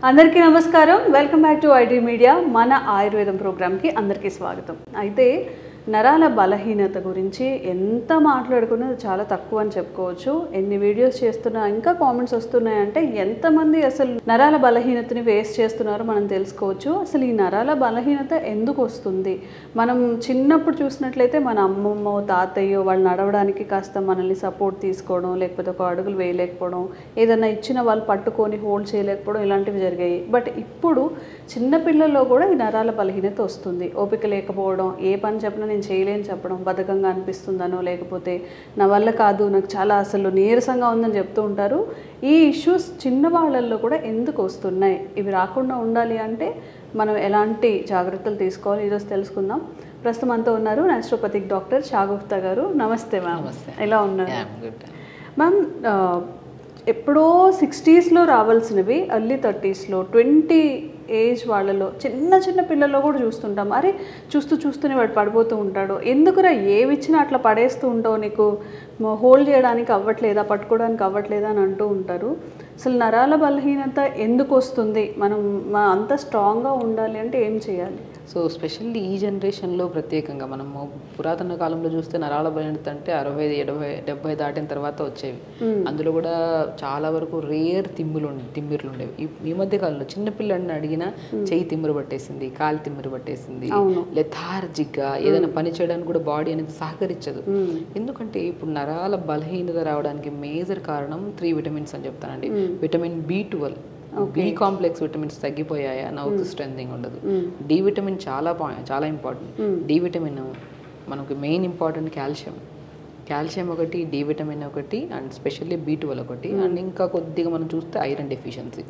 అందరికీ నమస్కారం. Welcome back to IT media. మన ఆయుర్వేదం ప్రోగ్రామ్కి అందరికీ స్వాగతం. అయితే నరాల బలహీనత గురించి ఎంత మాట్లాడుకున్నా చాలా తక్కువ అని చెప్పుకోవచ్చు. ఎన్ని వీడియోస్ చేస్తున్నా ఇంకా కామెంట్స్ వస్తున్నాయంటే ఎంతమంది అసలు నరాల బలహీనతని ఫేస్ చేస్తున్నారో మనం తెలుసుకోవచ్చు. అసలు ఈ నరాల బలహీనత ఎందుకు వస్తుంది? మనం చిన్నప్పుడు చూసినట్లయితే మన అమ్మమ్మో తాతయ్యో వాళ్ళు నడవడానికి కాస్త మనల్ని సపోర్ట్ తీసుకోవడం, లేకపోతే ఒక అడుగులు వేయలేకపోవడం, ఏదైనా ఇచ్చిన వాళ్ళు పట్టుకొని హోల్డ్ చేయలేకపోవడం ఇలాంటివి జరిగాయి. బట్ ఇప్పుడు చిన్నపిల్లల్లో కూడా ఈ నరాల బలహీనత వస్తుంది. ఓపిక లేకపోవడం, ఏ పని చెప్పినా నేను చేయలేని చెప్పడం, బద్ధకంగా అనిపిస్తుందనో లేకపోతే నా వల్ల కాదు, నాకు చాలా అసలు నీరసంగా ఉందని చెప్తూ ఉంటారు. ఈ ఇష్యూస్ చిన్నవాళ్ళల్లో కూడా ఎందుకు వస్తున్నాయి? ఇవి రాకుండా ఉండాలి అంటే మనం ఎలాంటి జాగ్రత్తలు తీసుకోవాలి ఈరోజు తెలుసుకుందాం. ప్రస్తుతం అంతా ఉన్నారు న్యాచురోపతిక్ డాక్టర్ షాగుప్తా గారు. నమస్తే మ్యామ్, ఎలా ఉన్నారు మ్యామ్? ఎప్పుడో 60స్లో రావాల్సినవి ఎర్లీ 30స్లో 20 ఏజ్ వాళ్ళలో చిన్న చిన్న పిల్లల్లో కూడా చూస్తుంటాం. అరే చూస్తూనే వాడు పడిపోతూ ఉంటాడు, ఎందుకురా ఏవిచ్చినా అట్లా పడేస్తూ ఉంటావు, నీకు హోల్డ్ చేయడానికి అవ్వట్లేదా, పట్టుకోవడానికి అవ్వట్లేదా అని అంటూ ఉంటారు. అసలు నరాల బలహీనత ఎందుకు వస్తుంది? మనం అంత స్ట్రాంగ్గా ఉండాలి అంటే ఏం చేయాలి? సో స్పెషల్లీ ఈ జనరేషన్లో ప్రత్యేకంగా మనము పురాతన కాలంలో చూస్తే నరాల బలహీనత అంటే 60, 70, 70 దాటిన తర్వాత వచ్చేవి. అందులో కూడా చాలా వరకు రేర్ తిమ్మిర్లు ఉండేవి. ఈ మధ్య కాలంలో చిన్నపిల్లని అడిగినా చెయ్యి తిమ్మిరి పట్టేసింది, కాలు తిమ్మిరి పట్టేసింది, లెథార్జిక్గా ఏదైనా పని చేయడానికి కూడా బాడీ అనేది సహకరించదు. ఎందుకంటే ఇప్పుడు నరాల బలహీనత రావడానికి మేజర్ కారణం 3 విటమిన్స్ అని చెప్తానండి. Vitamin B12, B complex vitamins తగ్గిపోయాయా, నవ్వుకు స్ట్రెంథింగ్ ఉండదు. డి విటమిన్ చాలా ఇంపార్టెంట్. డి విటమిన్ మనకు మెయిన్ ఇంపార్టెంట్ కాల్షియం ఒకటి, డి విటమిన్ ఒకటి, అండ్ స్పెషల్లీ B12 ఒకటి, అండ్ ఇంకా కొద్దిగా మనం చూస్తే ఐరన్ డెఫిషియన్సీ.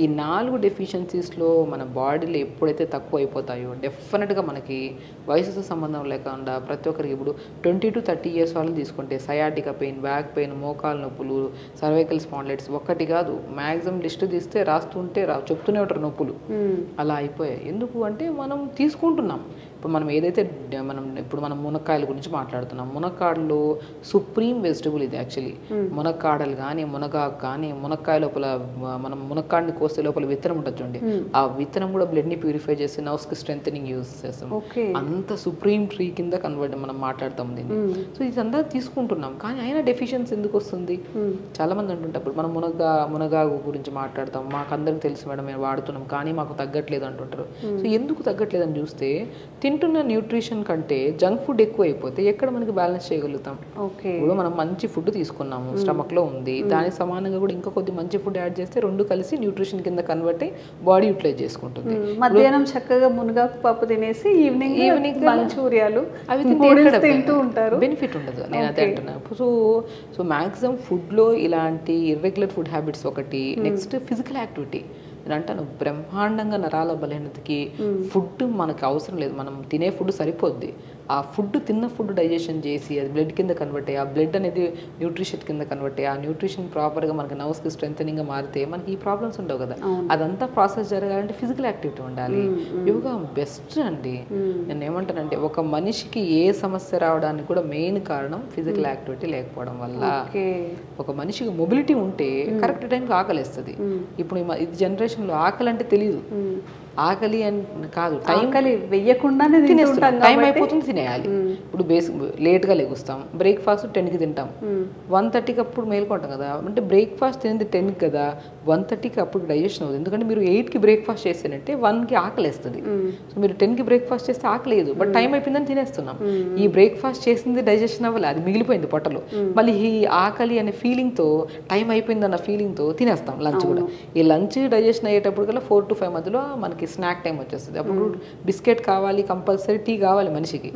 ఈ 4 డెఫిషియన్సీస్లో మన బాడీలో ఎప్పుడైతే తక్కువ అయిపోతాయో డెఫినెట్గా మనకి వయసుతో సంబంధం లేకుండా ప్రతి ఒక్కరికి ఇప్పుడు 20 to 30 years వాళ్ళని తీసుకుంటే సయాటికా పెయిన్, బ్యాక్ పెయిన్, మోకాలు నొప్పులు, సర్వైకల్ స్పాండిలైటిస్ ఒకటి కాదు, మ్యాక్సిమం లిస్ట్ తీస్తే రాస్తుంటే చెప్తూనే ఉంటారు నొప్పులు. అలా అయిపోయాయి. ఎందుకు అంటే మనం తీసుకుంటున్నాం. ఇప్పుడు మనం ఏదైతే ఇప్పుడు మనం మునక్కాయల గురించి మాట్లాడుతున్నాం. మునక్కాడలో సుప్రీం వెజిటబుల్ ఇది యాక్చువల్లీ. మునక్కాడలు కానీ, మునగాకు కానీ, మునక్కాయ లోపల మనం మునక్కాడిని కోస్తే లోపల విత్తనం ఉంటుంది చూడండి, ఆ విత్తనం కూడా బ్లడ్ని ప్యూరిఫై చేసి నర్వ్స్కి స్ట్రెంథనింగ్ యూజ్ చేస్తాం. అంత సుప్రీం ట్రీ కింద కన్వర్ట్ మనం మాట్లాడతాం దీన్ని. సో ఇదంతా తీసుకుంటున్నాం, కానీ అయినా డెఫిషియన్సీ ఎందుకు వస్తుంది? చాలా మంది అంటుంటారు. ఇప్పుడు మనం మునగాకు గురించి మాట్లాడతాం, మాకు అందరికి తెలుసు మేడం మేము వాడుతున్నాం, కానీ మాకు తగ్గట్లేదు అంటుంటారు. సో ఎందుకు తగ్గట్లేదు అని చూస్తే తింటున్న న్యూట్రిషన్ కంటే జంక్ ఫుడ్ ఎక్కువ అయిపోతే ఎక్కడ మనకి బ్యాలెన్స్ చేయగలుగుతాం? ఇప్పుడు మనం మంచి ఫుడ్ తీసుకున్నాము, స్టమక్ లో ఉంది, దానికి సమానంగా కూడా ఇంకా కొద్ది మంచి ఫుడ్ యాడ్ చేస్తే రెండు కలిసి న్యూట్రిషన్ కింద కన్వర్ట్ అయ్యి బాడీ యూటిలైజ్ చేసుకుంటుంది. మధ్యాహ్నం చక్కగా మునగాకు పప్పు తినేసి ఈవినింగ్ మంచూరియాలు అవి తింటూ ఉంటారు, బెనిఫిట్ ఉండదు. నేను అదే అంటున్నా. సో మ్యాక్సిమం ఫుడ్ లో ఇలాంటి ఇర్రెగ్యులర్ ఫుడ్ హ్యాబిట్స్ ఒకటి. Next physical activity. నేను అంటాను బ్రహ్మాండంగా నరాల బలహీనతకి ఫుడ్ మనకు అవసరం లేదు, మనం తినే ఫుడ్ సరిపోద్ది. ఆ ఫుడ్ తిన్న ఫుడ్ డైజెషన్ చేసి అది బ్లడ్ కింద కన్వర్ట్ అయ్యి, ఆ బ్లడ్ అనేది న్యూట్రిషన్ కింద కన్వర్ట్ అయ్యి, ఆ న్యూట్రిషన్ ప్రాపర్గా మనకి నర్వ్స్కి స్ట్రెంథనింగ్గా మారితే మనకి ఈ ప్రాబ్లమ్స్ ఉండవు కదా. అదంతా ప్రాసెస్ జరగాలంటే ఫిజికల్ యాక్టివిటీ ఉండాలి. యోగా బెస్ట్ అండి. నేను ఏమంటానంటే ఒక మనిషికి ఏ సమస్య రావడానికి కూడా మెయిన్ కారణం ఫిజికల్ యాక్టివిటీ లేకపోవడం వల్ల. ఒక మనిషికి మొబిలిటీ ఉంటే కరెక్ట్ టైంకి ఆకలిస్తుంది. ఇప్పుడు ఇది జనరేషన్లో ఆకలి అంటే తెలియదు. ఆకలి అని కాదు, టైం వెయ్యకుండానే తినేస్తాం, టైం అయిపోతుంది తినేయాలి. ఇప్పుడు లేట్గా లెగుస్తాం, బ్రేక్ఫాస్ట్ 10కి తింటాం, 1:30కి అప్పుడు మేల్కొంటాం కదా. అంటే బ్రేక్ఫాస్ట్ తినేది 10కి కదా, 1:30కి అప్పుడు డైజెషన్ అవుతుంది. ఎందుకంటే మీరు 8కి బ్రేక్ఫాస్ట్ చేస్తేనంటే 1కి ఆకలి వేస్తుంది. సో మీరు 10కి బ్రేక్ఫాస్ట్ చేస్తే ఆకలి లేదు, బట్ టైం అయిపోయిందని తినేస్తున్నాం. ఈ బ్రేక్ఫాస్ట్ చేసింది డైజెషన్ అవ్వాలి, అది మిగిలిపోయింది పొట్టలో. మళ్ళీ ఈ ఆకలి అనే ఫీలింగ్తో, టైం అయిపోయిందన్న ఫీలింగ్తో తినేస్తాం లంచ్ కూడా. ఈ లంచ్ డైజెషన్ అయ్యేటప్పుడు కల్లా 4 to 5 మధ్యలో మనకి స్నాక్ టైం వచ్చేస్తుంది. అప్పుడు బిస్కెట్ కావాలి, కంపల్సరీ టీ కావాలి మనిషికి.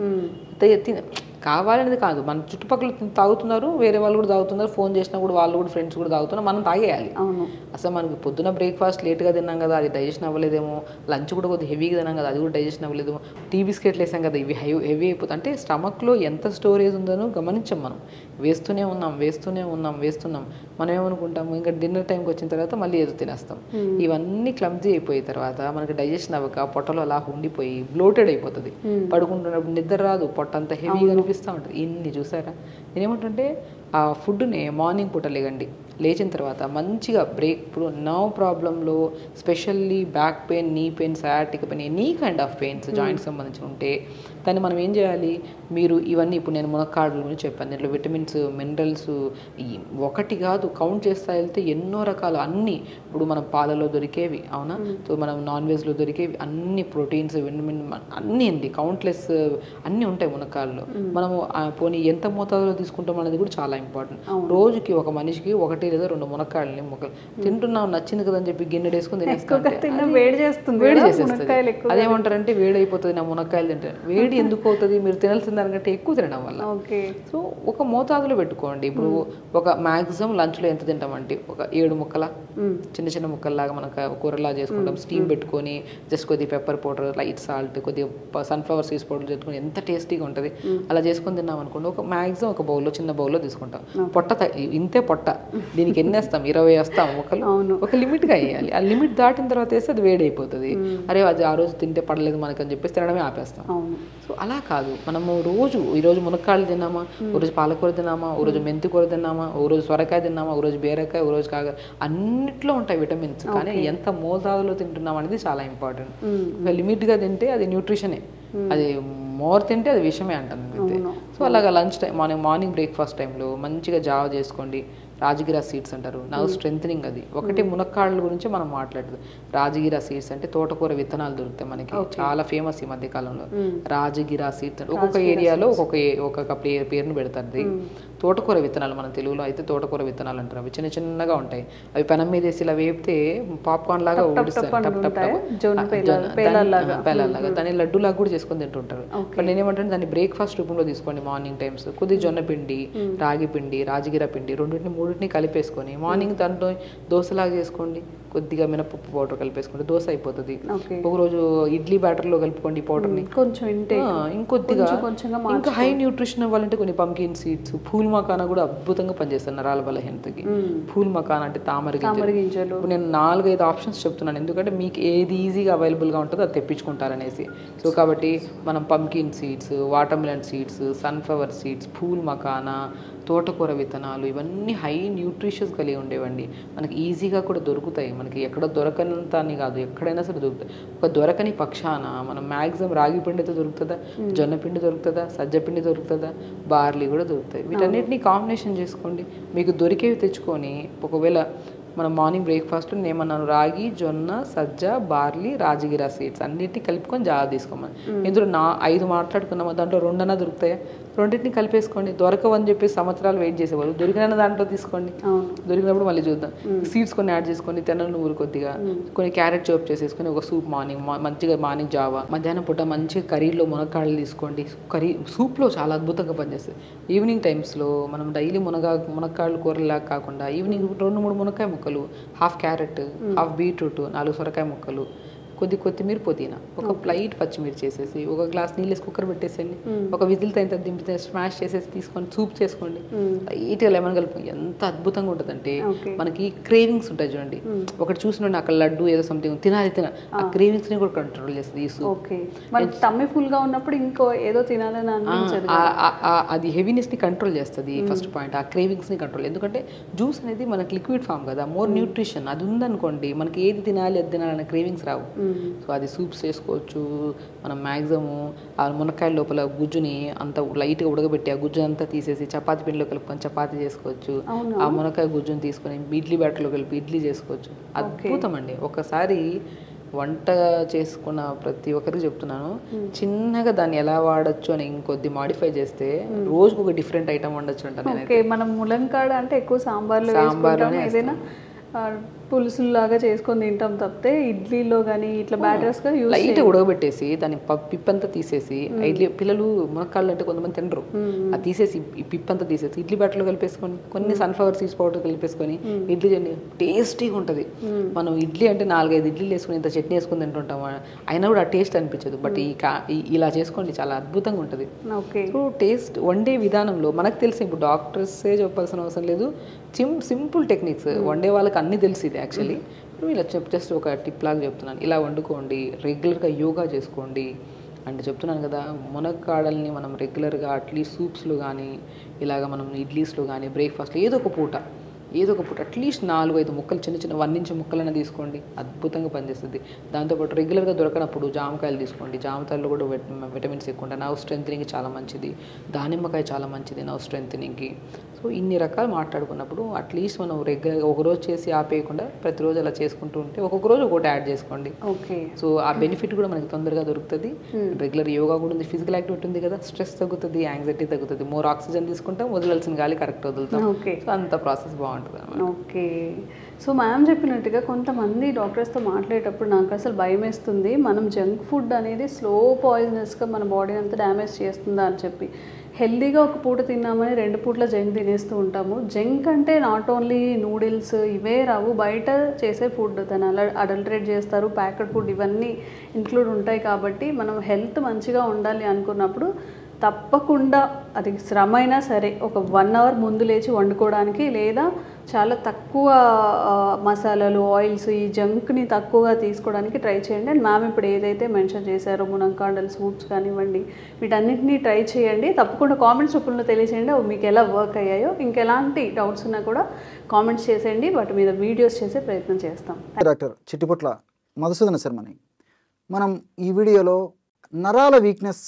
కావాలనేది కాదు, మన చుట్టుపక్కల తాగుతున్నారు, వేరే వాళ్ళు కూడా తాగుతున్నారు, ఫోన్ చేసినా కూడా వాళ్ళు కూడా ఫ్రెండ్స్ కూడా తాగుతున్నారు, మనం తాగేయాలి. అసలు మనకి పొద్దున బ్రేక్ఫాస్ట్ లేట్గా తిన్నాం కదా, అది డైజెషన్ అవ్వలేదేమో, లంచ్ కూడా కొద్దిగా హెవీగా తిన్నాం కదా, అది కూడా డైజెషన్ అవ్వలేదేమో, టీ బిస్కెట్లు వేసాం కదా, ఇవి హెవీ అయిపోతుంది. అంటే స్టమక్లో ఎంత స్టోరేజ్ ఉందో గమనించాం మనం. వేస్తూనే ఉన్నాం. మనం ఏమనుకుంటాము, ఇంకా డిన్నర్ టైంకి వచ్చిన తర్వాత మళ్ళీ ఏదో తినేస్తాం. ఇవన్నీ క్లమ్జీ అయిపోయిన తర్వాత మనకి డైజెషన్ అవ్వక పొట్టలో అలా ఉండిపోయి బ్లోటెడ్ అయిపోతుంది. పడుకుంటున్నప్పుడు నిద్ర రాదు, పొట్ట అంతా హెవీగా అనిపిస్తూ ఉంటుంది. ఇన్ని చూసారా? నేనేమంటుంటే ఆ ఫుడ్ని మార్నింగ్ పూట లేగండి, లేచిన తర్వాత మంచిగా బ్రేక్, ఇప్పుడు నర్వ్ ప్రాబ్లంలో specially back pain, knee pain, sciatic pain, any kind of pains joints సంబంధించి ఉంటే దాన్ని మనం ఏం చేయాలి, మీరు ఇవన్నీ ఇప్పుడు నేను మునక్కాడల గురించి చెప్పాను, దీంట్లో విటమిన్స్, మినరల్స్ ఒకటి కాదు కౌంట్ చేస్తా వెళ్తే ఎన్నో రకాలు అన్నీ, ఇప్పుడు మనం పాలలో దొరికేవి అవునా, సో మనం నాన్ వెజ్లో దొరికేవి అన్ని ప్రోటీన్స్, విటమిన్ అన్నీ అండి, కౌంట్లెస్ అన్నీ ఉంటాయి మునక్కాడలో. మనము పోనీ ఎంత మోతాదులో తీసుకుంటాం అనేది కూడా చాలా ఇంపార్టెంట్. రోజుకి ఒక మనిషికి 1 లేదా 2 మునక్కాడలని ముక్కలు తింటున్నాం, నచ్చింది కదా అని చెప్పి గిన్నె వేసుకుని వేడి చేస్తుంది, వేడి చేసేస్తుంది. అదేమంటారంటే వేడి అయిపోతుంది నా మునక్కాయలు తింటే, వేడి ఎందుకు అవుతుంది, మీరు తినాల్సిన దానికంటే ఎక్కువ తినడం వల్ల. సో ఒక మోతాదులో పెట్టుకోండి. ఇప్పుడు ఒక మ్యాక్సిమం లంచ్లో ఎంత తింటామంటే ఒక 7 ముక్కల చిన్న చిన్న ముక్కల్లాగా మనకు కూరలా చేసుకుంటాం, స్టీమ్ పెట్టుకొని జస్ట్ కొద్దిగా పెప్పర్ పౌడర్, లైట్ సాల్ట్, కొద్దిగా సన్ఫ్లవర్ సీడ్స్ పౌడర్ చేసుకొని ఎంత టేస్టీగా ఉంటుంది. అలా చేసుకొని తిన్నాం అనుకోండి, ఒక మ్యాక్సిమం ఒక బౌల్లో, చిన్న బౌల్లో తీసుకుంటాం. పొట్ట ఇంతే పొట్ట, దీనికి ఎన్ని వేస్తాం, 20 వేస్తాం ముక్కలు, ఒక లిమిట్గా వేయాలి. ఆ లిమిట్ దాటిన తర్వాత వేస్తే అది వేడి అయిపోతుంది. అరే అది ఆ రోజు తింటే పడలేదు మనకు అని చెప్పేసి తినడమే ఆపేస్తాం. సో అలా కాదు, మనము ఈరోజు మునక్కాయలు తిన్నామా, ఓ రోజు పాలకూర తిన్నామా, ఓ రోజు మెంతి కూర తిన్నామా, ఓ రోజు సొరకాయ తిన్నామా, ఓ రోజు బీరకాయ, ఓ రోజు కాగా, అన్నిట్లో ఉంటాయి విటమిన్స్. కానీ ఎంత మోతాదులో తింటున్నాం అనేది చాలా ఇంపార్టెంట్. లిమిట్గా తింటే అది న్యూట్రిషనే, అది మోర్ తింటే అది విషమే అంటాను. సో అలాగా లంచ్ టైం, మార్నింగ్ బ్రేక్ఫాస్ట్ టైంలో మంచిగా జావ చేసుకోండి. రాజగిరా సీడ్స్ అంటారు, నర్వ్ స్ట్రెంథనింగ్. అది ఒకటి మునక్కాడల గురించి మనం మాట్లాడదు. రాజగిరా సీడ్స్ అంటే తోటకూర విత్తనాలు దొరుకుతాయి మనకి, చాలా ఫేమస్ ఈ మధ్య కాలంలో. రాజగిరా సీడ్స్ అంటే ఒక్కొక్క ఏరియాలో ఒక్కొక్క పేరును పెడతారు. తోటకూర విత్తనాలు, మన తెలుగులో అయితే తోటకూర విత్తనాలు అంటారు. అవి చిన్న చిన్నగా ఉంటాయి, అవి పెనం మీద వేసి ఇలా వేపితే పాప్కార్న్ లాగా ఊడిస్తాయి, పేలాగా. దాన్ని లడ్డూలాగా కూడా చేసుకొని తింటుంటారు. బట్ నేనేమంటే దాన్ని బ్రేక్ఫాస్ట్ రూపంలో తీసుకోండి మార్నింగ్ టైమ్స్. కొద్దిగా జొన్న పిండి, రాగి పిండి, రాజగిరా పిండి మూడింటిని కలిపేసుకొని మార్నింగ్ దాంట్లో దోశలాగా చేసుకోండి. కొద్దిగా మినపప్పు పౌడర్ కలిపేసుకుంటే దోశ అయిపోతుంది. ఒకరోజు ఇడ్లీ బ్యాటర్లో కలుపుకోండి పౌడర్ని కొంచెం, ఇంకొద్దిగా ఇంకా హై న్యూట్రిషన్ అవ్వాలంటే కొన్ని పంకిన్ సీడ్స్, పూల్ మకానా కూడా అద్భుతంగా పనిచేస్తారు నరాల బలహీనతకి. పూల్ మకానా అంటే తామర గింజలు. నేను 4-5 ఆప్షన్స్ చెప్తున్నాను, ఎందుకంటే మీకు ఏది ఈజీగా అవైలబుల్గా ఉంటుందో అది తెప్పించుకుంటారనేసి. సో కాబట్టి మనం pumpkin seeds, water melon seeds, sunflower seeds, pool makhana, తోటకూర విత్తనాలు, ఇవన్నీ హై న్యూట్రిషన్స్ కలిగి ఉండేవండి. మనకి ఈజీగా కూడా దొరుకుతాయి, మనకి ఎక్కడ దొరకనంత అని కాదు, ఎక్కడైనా సరే దొరుకుతాయి. ఒక దొరకని పక్షాన మనం మ్యాక్సిమం రాగి పిండి అయితే దొరుకుతుందా, జొన్న పిండి దొరుకుతుందా, సజ్జ పిండి దొరుకుతుందా, బార్లీ కూడా దొరుకుతాయి. వీటన్నిటిని కాంబినేషన్ చేసుకోండి, మీకు దొరికేవి తెచ్చుకొని. ఒకవేళ మనం మార్నింగ్ బ్రేక్ఫాస్ట్ ఏమన్నాను, రాగి, జొన్న, సజ్జ, బార్లీ, రాజగిరా సీడ్స్ అన్నిటిని కలుపుకొని జావ తీసుకోమని. ఇందులో 5 మాట్లాడుకున్నాము, దాంట్లో 2 అన్నా దొరుకుతాయా, రెండింటిని కలిపేసుకోండి. దొరకవని చెప్పేసి సంవత్సరాలు వెయిట్ చేసేవాళ్ళు, దొరికిన దాంట్లో తీసుకోండి, దొరికినప్పుడు మళ్ళీ చూద్దాం. సీడ్స్ కొన్ని యాడ్ చేసుకోండి, తెల్ల నువ్వులు కొద్దిగా, కొన్ని క్యారెట్ చాప్ చేసేసుకొని ఒక సూప్ మంచిగా మార్నింగ్ జావ. మధ్యాహ్నం పూట మంచిగా కర్రీలో మునక్కాడలు తీసుకోండి, సూప్లో చాలా అద్భుతంగా పనిచేస్తుంది. ఈవినింగ్ టైమ్స్లో మనం డైలీ మునక్కాడలు కూరలాగా కాకుండా ఈవినింగ్ 2-3 మునక్కాయ ముక్కలు, హాఫ్ క్యారెట్, హాఫ్ బీట్రూట్, 4 సొరకాయ ముక్కలు, కొద్ది కొత్తిమీర, పుదీనా, ఒక ప్లైట్ పచ్చిమిర్చి చేసేసి, ఒక గ్లాస్ నీళ్ళు వేసి కుక్కర్ పెట్టేసేయండి. ఒక విజిల్ తగిన దింపితే స్మాష్ చేసేసి తీసుకొని సూప్ చేసుకోండి. లైట్గా లెమన్ కలుపుకొని ఎంత అద్భుతంగా ఉంటుందంటే మనకి క్రేవింగ్స్ ఉంటాయి చూడండి. ఒకటి చూసినండి అక్కడ లడ్డు ఏదో సంథింగ్ తినాలి, ఆ క్రేవింగ్స్ని కూడా కంట్రోల్ చేస్తుంది ఈ సూప్. టమ్మీ ఫుల్గా ఉన్నప్పుడు ఇంకో ఏదో తినాలని అనిపించదు, అది హెవీనెస్ని కంట్రోల్ చేస్తుంది. ఫస్ట్ పాయింట్ ఆ క్రేవింగ్స్ని కంట్రోల్, ఎందుకంటే జ్యూస్ అనేది మనకి లిక్విడ్ ఫామ్ కదా, మోర్ న్యూట్రిషన్. అది ఉందనుకోండి మనకి ఏది తినాలి అది తినాలన్న క్రేవింగ్స్ రావు. సో అది సూప్స్ చేసుకోవచ్చు. మనం మ్యాక్సిమము ఆ మునక్కాయ లోపల గుజ్జుని అంత లైట్గా ఉడకబెట్టి ఆ గుజ్జు అంతా తీసేసి చపాతీ పిండిలో కలుపుకొని చపాతీ చేసుకోవచ్చు. ఆ మునక్కాయ గుజ్జుని తీసుకొని ఇడ్లీ బ్యాటర్లో కలిపి ఇడ్లీ చేసుకోవచ్చు. అద్భుతం అండి. ఒకసారి వంట చేసుకున్న ప్రతి ఒక్కరికి చెప్తున్నాను, చిన్నగా దాన్ని ఎలా వాడచ్చు అని ఇంకొద్ది మాడిఫై చేస్తే రోజుకు ఒక డిఫరెంట్ ఐటమ్ వండొచ్చు అంటాను. మనం ములంకాడ అంటే ఎక్కువ సాంబార్లో ఏదైనా పులుసులాగా చేసుకొని తింటాం తప్పితే ఇడ్లీలో కానీ ఇట్లా బ్యాటర్స్గా లైట్ ఉడకబెట్టేసి దాన్ని పిప్పంతా తీసేసి, ఇడ్లీ పిల్లలు మునక్కాళ్ళు అంటే కొంతమంది తినరు, అది తీసేసి పిప్పంతా తీసేసి ఇడ్లీ బ్యాటర్లో కలిపేసుకొని కొన్ని సన్ఫ్లవర్ సీడ్స్ పౌడర్ కలిపేసుకొని ఇడ్లీ చేయండి, టేస్టీగా ఉంటుంది. మనం ఇడ్లీ అంటే 4-5 ఇడ్లీలు వేసుకుని ఇంత చట్నీ వేసుకుని తింటుంటాం, అయినా కూడా ఆ టేస్ట్ అనిపించదు. బట్ ఇలా చేసుకోండి, చాలా అద్భుతంగా ఉంటుంది. సో టేస్ట్ వండే విధానంలో మనకు తెలిసి, ఇప్పుడు డాక్టర్సే చెప్పాల్సిన అవసరం లేదు, సింపుల్ టెక్నిక్స్ వండే వాళ్ళకి అన్నీ తెలిసింది యాక్చువల్లీ. ఇలా జస్ట్ ఒక టిప్ లాగా చెప్తున్నాను, ఇలా వండుకోండి, రెగ్యులర్గా యోగా చేసుకోండి, అంటే చెప్తున్నాను కదా, మునక్కాడల్ని మనం రెగ్యులర్గా అట్లీస్ట్ సూప్స్లో కానీ ఇలాగ మనం ఇడ్లీస్లో కానీ బ్రేక్ఫాస్ట్లో ఏదో ఒక పూట అట్లీస్ట్ 4-5 ముక్కలు చిన్న చిన్న 1 ఇంచ్ ముక్కలైనా తీసుకోండి, అద్భుతంగా పనిచేస్తుంది. దాంతోపాటు రెగ్యులర్గా దొరకనప్పుడు జామకాయలు తీసుకోండి, జామకాయల్లో కూడా విటమిన్స్ ఎక్కువ ఉంటాయి, నర్వ్ స్ట్రెంథనింగ్కి చాలా మంచిది. దానిమ్మకాయ చాలా మంచిది నర్వ్ స్ట్రెంథనింగ్కి. సో ఇన్ని రకాలు మాట్లాడుకున్నప్పుడు అట్లీస్ట్ మనం రెగ్యులర్గా ఒకరోజు చేసి ఆపేయకుండా ప్రతిరోజు అలా చేసుకుంటూ ఉంటే ఒక్కొక్క రోజు ఒకటి యాడ్ చేసుకోండి. ఓకే. సో ఆ బెనిఫిట్ కూడా మనకి తొందరగా దొరుకుతుంది. రెగ్యులర్ యోగా కూడా ఉంది, ఫిజికల్ యాక్టివిటీ ఉంది కదా, స్ట్రెస్ తగ్గుతుంది, యాంగ్జైటీ తగ్గుతుంది, మోర్ ఆక్సిజన్ తీసుకుంటాం, వదలాల్సిన గాలి కరెక్ట్ వదులుతాం. ఓకే. సో అంత ప్రాసెస్ బాగుంటుంది అన్నమాట. ఓకే. సో మ్యామ్ చెప్పినట్టుగా కొంతమంది డాక్టర్స్తో మాట్లాడేటప్పుడు నాకు అసలు భయం వేస్తుంది, మనం జంక్ ఫుడ్ అనేది స్లో పాయిజనస్గా మన బాడీ అంతా డ్యామేజ్ చేస్తుందా అని చెప్పి. హెల్దీగా ఒక పూట తిన్నామని 2 పూట్ల జంక్ తినేస్తూ ఉంటాము. జంక్ అంటే నాట్ ఓన్లీ నూడిల్స్ ఇవే రావు, బయట చేసే ఫుడ్ దాన్ని అడల్టరేట్ చేస్తారు, ప్యాకెడ్ ఫుడ్ ఇవన్నీ ఇంక్లూడ్ ఉంటాయి. కాబట్టి మనం హెల్త్ మంచిగా ఉండాలి అనుకున్నప్పుడు తప్పకుండా అది శ్రమ అయినా సరే ఒక 1 అవర్ ముందు లేచి వండుకోవడానికి, లేదా చాలా తక్కువ మసాలాలు ఆయిల్స్ ఈ జంక్ని తక్కువగా తీసుకోవడానికి ట్రై చేయండి. అండ్ మ్యామ్ ఇప్పుడు ఏదైతే మెన్షన్ చేశారో మునక్కాడల్ సూప్స్ కానివ్వండి, వీటన్నిటిని ట్రై చేయండి. తప్పకుండా కామెంట్స్ రూపంలో తెలియచేయండి అవి మీకు ఎలా వర్క్ అయ్యాయో. ఇంకెలాంటి డౌట్స్ ఉన్నా కూడా కామెంట్స్ చేసేయండి, వాటి మీద వీడియోస్ చేసే ప్రయత్నం చేస్తాం. డాక్టర్ చిట్టిపొట్ల మధుసూదన శర్మని మనం ఈ వీడియోలో నరాల వీక్నెస్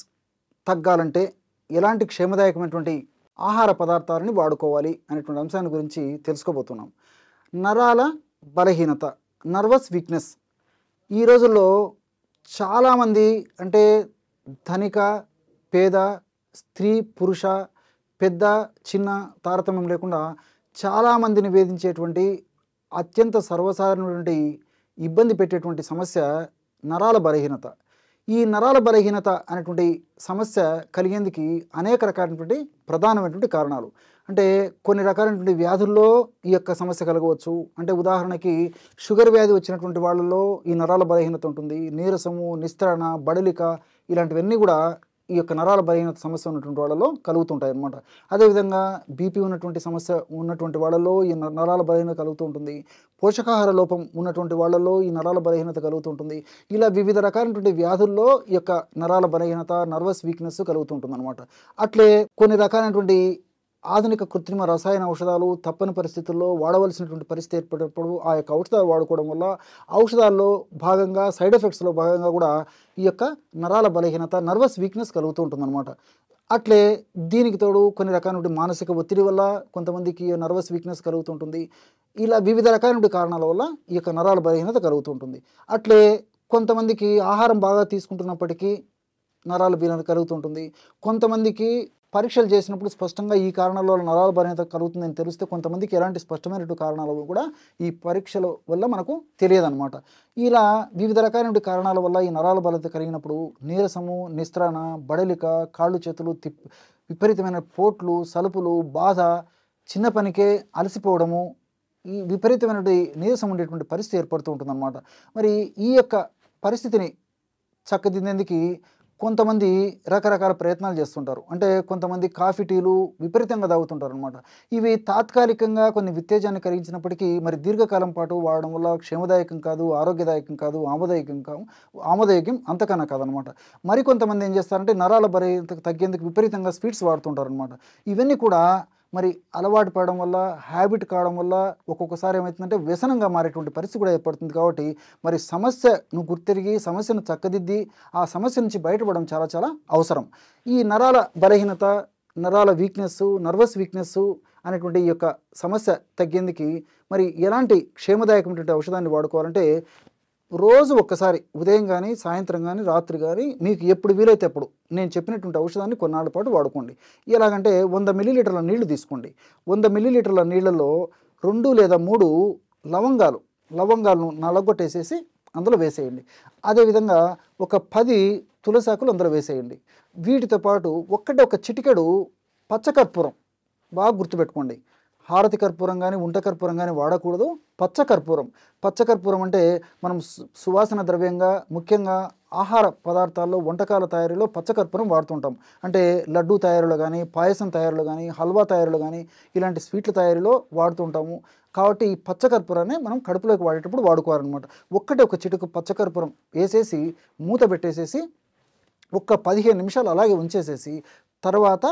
తగ్గాలంటే ఎలాంటి క్షేమదాయకమైనటువంటి ఆహార పదార్థాలని వాడుకోవాలి అనేటువంటి అంశాన్ని గురించి తెలుసుకోబోతున్నాం. నరాల బలహీనత, నర్వస్ వీక్నెస్ ఈ రోజుల్లో చాలామంది, అంటే ధనిక పేద, స్త్రీ పురుష, పెద్ద చిన్న తారతమ్యం లేకుండా చాలామందిని వేధించేటువంటి అత్యంత సర్వసాధారణమైనటువంటి ఇబ్బంది పెట్టేటువంటి సమస్య నరాల బలహీనత. ఈ నరాల బలహీనత అనేటువంటి సమస్య కలిగేందుకు అనేక రకాలైనటువంటి ప్రధానమైనటువంటి కారణాలు. అంటే కొన్ని రకాలైనటువంటి వ్యాధుల్లో ఈ యొక్క సమస్య కలగవచ్చు. అంటే ఉదాహరణకి షుగర్ వ్యాధి వచ్చినటువంటి వాళ్ళలో ఈ నరాల బలహీనత ఉంటుంది. నీరసము, నిస్త్రణ, బడలిక ఇలాంటివన్నీ కూడా ఈ యొక్క నరాల బలహీనత సమస్య ఉన్నటువంటి వాళ్ళలో కలుగుతుంటాయి అన్నమాట. అదేవిధంగా బీపీ ఉన్నటువంటి సమస్య ఉన్నటువంటి వాళ్ళలో ఈ నరాల బలహీనత కలుగుతూ ఉంటుంది. పోషకాహార లోపం ఉన్నటువంటి వాళ్ళలో ఈ నరాల బలహీనత కలుగుతుంటుంది. ఇలా వివిధ రకాలైనటువంటి వ్యాధుల్లో ఈ యొక్క నరాల బలహీనత, నర్వస్ వీక్నెస్ కలుగుతుంటుంది అనమాట. అట్లే కొన్ని రకాలైనటువంటి ఆధునిక కృత్రిమ రసాయన ఔషధాలు తప్పని పరిస్థితుల్లో వాడవలసినటువంటి పరిస్థితి ఏర్పడినప్పుడు ఆ యొక్క ఔషధాలు వాడుకోవడం వల్ల ఔషధాల్లో భాగంగా సైడ్ ఎఫెక్ట్స్లో భాగంగా కూడా ఈ యొక్క నరాల బలహీనత, నర్వస్ వీక్నెస్ కలుగుతూ ఉంటుందన్నమాట. అట్లే దీనికి తోడు కొన్ని రకాలైన మానసిక ఒత్తిడి వల్ల కొంతమందికి నర్వస్ వీక్నెస్ కలుగుతుంటుంది. ఇలా వివిధ రకాలైన కారణాల వల్ల ఈ యొక్క నరాల బలహీనత కలుగుతుంటుంది. అట్లే కొంతమందికి ఆహారం బాగా తీసుకుంటున్నప్పటికీ నరాల బలహీనత కలుగుతుంటుంది. కొంతమందికి పరీక్షలు చేసినప్పుడు స్పష్టంగా ఈ కారణాల వల్ల నరాల బలహీనత కలుగుతుందని తెలిస్తే కొంతమందికి ఎలాంటి స్పష్టమైనటువంటి కారణాలు కూడా ఈ పరీక్షల వల్ల మనకు తెలియదన్నమాట. ఇలా వివిధ రకాలైన కారణాల వల్ల ఈ నరాల బలహీనత కలిగినప్పుడు నీరసము, నిస్త్రణ, బడలిక, కాళ్ళు చేతులు విపరీతమైన పోట్లు, సలుపులు, బాధ, చిన్న పనికే అలసిపోవడము, ఈ విపరీతమైనటువంటి నీరసం ఉండేటువంటి పరిస్థితి ఏర్పడుతూ ఉంటుందన్నమాట. మరి ఈ యొక్క పరిస్థితిని చక్కదిద్దేందుకు కొంతమంది రకరకాల ప్రయత్నాలు చేస్తుంటారు. అంటే కొంతమంది కాఫీ టీలు విపరీతంగా తాగుతుంటారు అనమాట. ఇవి తాత్కాలికంగా కొన్ని ఉత్తేజాన్ని కలిగించినప్పటికీ మరి దీర్ఘకాలం పాటు వాడడం వల్ల క్షేమదాయకం కాదు, ఆరోగ్యదాయకం కాదు, ఆమోదయోగ్యం అంతకన్నా కాదనమాట. మరికొంతమంది ఏం చేస్తారంటే నరాల బలహీనత తగ్గేందుకు విపరీతంగా స్వీట్స్ వాడుతుంటారు అనమాట. ఇవన్నీ కూడా మరి అలవాటు పడడం వల్ల, హ్యాబిట్ కావడం వల్ల ఒక్కొక్కసారి ఏమవుతుందంటే వ్యసనంగా మారేటువంటి పరిస్థితి కూడా ఏర్పడుతుంది. కాబట్టి మరి సమస్యను గుర్తిరిగి సమస్యను చక్కదిద్ది ఆ సమస్య నుంచి బయటపడడం చాలా చాలా అవసరం. ఈ నరాల బలహీనత, నరాల వీక్నెస్, నర్వస్ వీక్నెస్ అనేటువంటి ఈ యొక్క సమస్య తగ్గేందుకు మరి ఎలాంటి క్షేమదాయకమైనటువంటి ఔషధాన్ని వాడుకోవాలంటే రోజు ఒక్కసారి ఉదయం కానీ, సాయంత్రం కానీ, రాత్రి కానీ మీకు ఎప్పుడు వీలైతే అప్పుడు నేను చెప్పినటువంటి ఔషధాన్ని కొన్నాళ్ళ పాటు వాడుకోండి. ఎలాగంటే 100 మిల్లీలీటర్ల నీళ్లు తీసుకోండి. 100 మిల్లీలీటర్ల నీళ్ళల్లో 2 లేదా 3 లవంగాలను నలగొట్టేసేసి అందులో వేసేయండి. అదేవిధంగా ఒక 10 తులసాకులు అందులో వేసేయండి. వీటితో పాటు ఒక చిటికెడు పచ్చకర్పూరం, బాగా గుర్తుపెట్టుకోండి. హారతి కర్పూరం కానీ, ఉంట కర్పూరం కానీ వాడకూడదు. పచ్చకర్పూరం అంటే మనం సువాసన ద్రవ్యంగా ముఖ్యంగా ఆహార పదార్థాల్లో, వంటకాల తయారీలో పచ్చకర్పూరం వాడుతుంటాం. అంటే లడ్డూ తయారీలో కానీ, పాయసం తయారీలో కానీ, హల్వా తయారీలో కానీ, ఇలాంటి స్వీట్ల తయారీలో వాడుతుంటాము. కాబట్టి ఈ పచ్చకర్పూరాన్ని మనం కడుపులోకి వాడేటప్పుడు వాడుకోవాలన్నమాట. ఒక చిటుకు పచ్చకర్పూరం వేసేసి మూత పెట్టేసేసి ఒక్క 15 నిమిషాలు అలాగే ఉంచేసేసి తర్వాత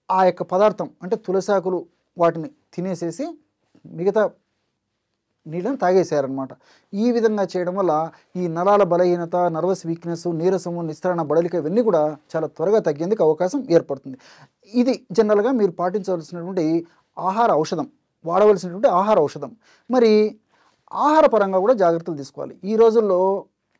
ఆ యొక్క పదార్థం అంటే తులసాకులు వాటిని తినేసేసి మిగతా నీళ్ళని తాగేసేయారనమాట. ఈ విధంగా చేయడం వల్ల ఈ నరాల బలహీనత, నర్వస్ వీక్నెస్, నీరసము, నిస్సరణ, బడలిక ఇవన్నీ కూడా చాలా త్వరగా తగ్గేందుకు అవకాశం ఏర్పడుతుంది. ఇది జనరల్గా మీరు పాటించవలసినటువంటి ఆహార ఔషధం, వాడవలసినటువంటి ఆహార ఔషధం. మరి ఆహార పరంగా కూడా జాగ్రత్తలు తీసుకోవాలి. ఈ రోజుల్లో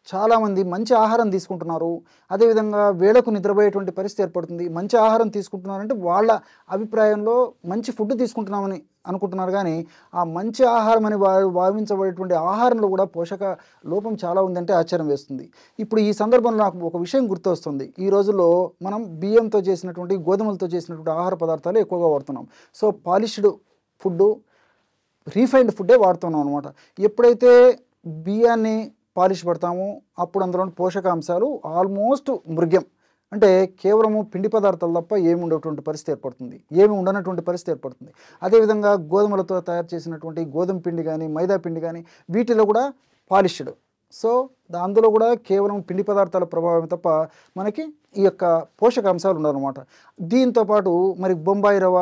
చాలామంది మంచి ఆహారం తీసుకుంటున్నారు, అదేవిధంగా వేళకు నిద్రపోయేటువంటి పరిస్థితి ఏర్పడుతుంది. మంచి ఆహారం తీసుకుంటున్నారంటే వాళ్ళ అభిప్రాయంలో మంచి ఫుడ్ తీసుకుంటున్నామని అనుకుంటున్నారు, కానీ ఆ మంచి ఆహారం అని భావించబడేటువంటి ఆహారంలో కూడా పోషక లోపం చాలా ఉందంటే ఆశ్చర్యం వేస్తుంది. ఇప్పుడు ఈ సందర్భంలో నాకు ఒక విషయం గుర్తొస్తుంది. ఈ రోజుల్లో మనం బియ్యంతో చేసినటువంటి, గోధుమలతో చేసినటువంటి ఆహార పదార్థాలు ఎక్కువగా వాడుతున్నాం. సో పాలిష్డ్ ఫుడ్డు, రీఫైన్డ్ ఫుడ్డే వాడుతున్నాం అనమాట. ఎప్పుడైతే బియ్యాన్ని పాలిష్ పడతామో అప్పుడు అందులో పోషకాంశాలు ఆల్మోస్ట్ మృగ్యం, అంటే కేవలము పిండి పదార్థాలు తప్ప ఏమి ఉండేటువంటి పరిస్థితి ఏర్పడుతుంది, ఏమి ఉండనటువంటి పరిస్థితి ఏర్పడుతుంది. అదేవిధంగా గోధుమలతో తయారు చేసినటువంటి గోధుమ పిండి కానీ, మైదా పిండి కానీ వీటిలో కూడా పాలిష్డ్. సో అందులో కూడా కేవలం పిండి పదార్థాల ప్రభావం తప్ప మనకి ఈ యొక్క పోషకాంశాలు ఉండవన్నమాట. దీంతోపాటు మరి బొంబాయి రవ్వ,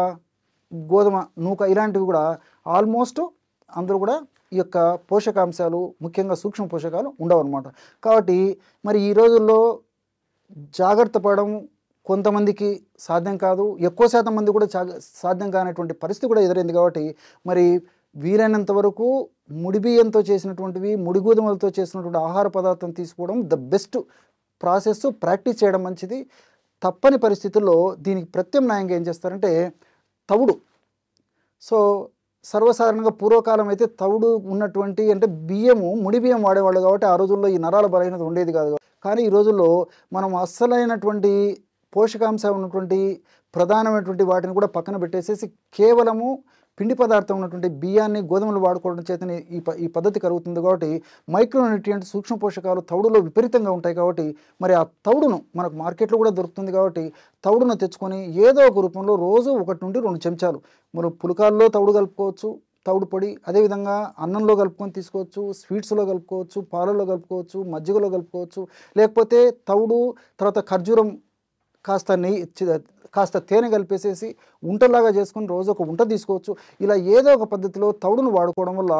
గోధుమ నూక ఇలాంటివి కూడా ఆల్మోస్ట్ అందులో కూడా ఈ యొక్క పోషకాంశాలు, ముఖ్యంగా సూక్ష్మ పోషకాలు ఉండవన్నమాట. కాబట్టి మరి ఈ రోజుల్లో జాగ్రత్త పడడం కొంతమందికి సాధ్యం కాదు, ఎక్కువ శాతం మంది కూడా సాధ్యం కానటువంటి పరిస్థితి కూడా ఎదురైంది. కాబట్టి మరి వీలైనంత వరకు ముడి బియ్యంతో చేసినటువంటివి, ముడి గోధుమలతో చేసినటువంటి ఆహార పదార్థం తీసుకోవడం ద బెస్ట్ ప్రాసెస్, ప్రాక్టీస్ చేయడం మంచిది. తప్పని పరిస్థితుల్లో దీనికి ప్రత్యామ్నాయంగా ఏం చేస్తారంటే తవుడు. సో సర్వసాధారణంగా పూర్వకాలం అయితే తవుడు ఉన్నటువంటి, అంటే బియ్యము ముడి బియ్యం వాడేవాళ్ళు కాబట్టి ఆ రోజుల్లో ఈ నరాల బలహీనత ఉండేది కాదు. కానీ ఈ రోజుల్లో మనం అస్సలైనటువంటి పోషకాంశం ఉన్నటువంటి ప్రధానమైనటువంటి వాటిని కూడా పక్కన పెట్టేసేసి కేవలము పిండి పదార్థం ఉన్నటువంటి బియ్యాన్ని, గోధుమలు వాడుకోవడం చేతనే ఈ పద్ధతి కలుగుతుంది. కాబట్టి మైక్రోన్యూట్రియంట్, సూక్ష్మ పోషకాలు తవుడులో విపరీతంగా ఉంటాయి. కాబట్టి మరి ఆ తవుడును మనకు మార్కెట్లో కూడా దొరుకుతుంది. కాబట్టి తవుడును తెచ్చుకొని ఏదో ఒక రూపంలో రోజు 1 నుండి 2 చెంచాలు మనం పులకాల్లో తవుడు కలుపుకోవచ్చు, తవుడు పొడి. అదేవిధంగా అన్నంలో కలుపుకొని తీసుకోవచ్చు, స్వీట్స్లో కలుపుకోవచ్చు, పాలల్లో కలుపుకోవచ్చు, మజ్జిగలో కలుపుకోవచ్చు. లేకపోతే తవుడు తర్వాత ఖర్జూరం కాస్త తేనె కలిపేసేసి ఉంటలాగా చేసుకొని రోజు ఒక ఉంట తీసుకోవచ్చు. ఇలా ఏదో ఒక పద్ధతిలో తవుడును వాడుకోవడం వల్ల